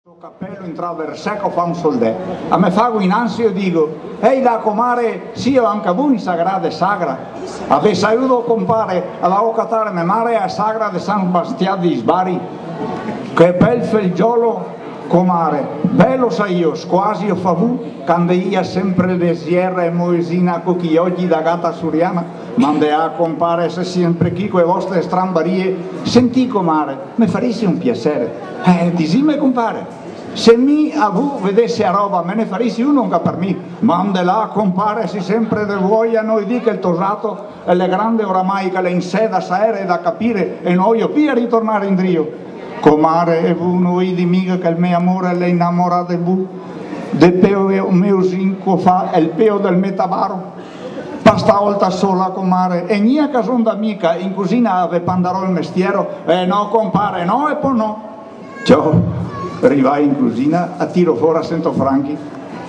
Il cappello in traverseco fa un soldè. A me fago in ansia e dico: ehi la comare, sì ho anche voi in sagrada e sagra. Avesse aiuto compare, avevo catare me mare a sagra de San Bastià di Sbari. Che bel felgiolo comare, bello sai io, quasi io favu, candeia sempre desiera e moesina cocchi oggi da gata suriana, mande a compare se sempre chi quelle vostre strambarie, senti comare, mi faresti un piacere. Disime compare, se mi a voi vedesse a roba me ne faresti uno anche per me, mande là compare si sempre de voi a noi dica il tosato e le grandi oramai che le in sé da saere e da capire e noi io pia ritornare in drio. Comare e vu noi di mica che il mio amore le innamora di vu, del peo mio zinco fa e il peo del metabaro. Pasta volta sola comare e nia cason d'amica in cucina ave pandarò il mestiero e no compare no e poi no. Ciao, arrivai in cucina a tiro fuori a 100 franchi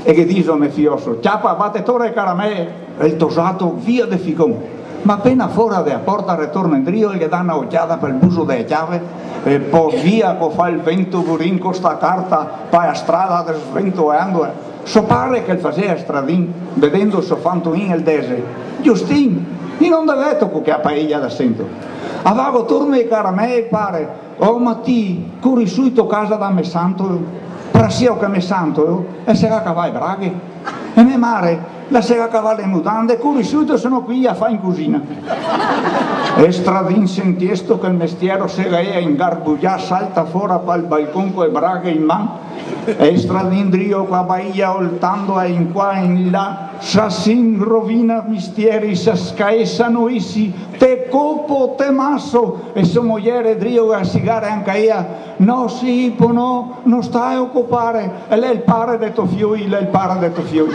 e che diso me fioso ciapa battetore caramè e il tosato via de ficon. Ma appena fuori da porta ritorno in drio e gli danno una occhiata per il buso delle chiave e poi via che fa il vento burin con sta carta poi a strada del sventoando so pare che il faceva stradin vedendo so fanto in il dese Giustin, io non detto che a paella da sento avago torno e caramè pare oh ma ti curi subito casa da me santo prasio che me santo e se la cavai braghi e me mare la sera cavale mutande curi subito sono qui a fare in cucina e stradin sentiesto che il mestiero sera è in garbugia salta fuori al balcone con le braghe in mano e stradin drio qua baia oltando e in qua e in là s'assin rovina mistieri s'ascaessano issi te copo te masso e sua moglie drio a sigare anche ea no sì no non stai a occupare e lei il pare detto fioi lei il pare detto fioi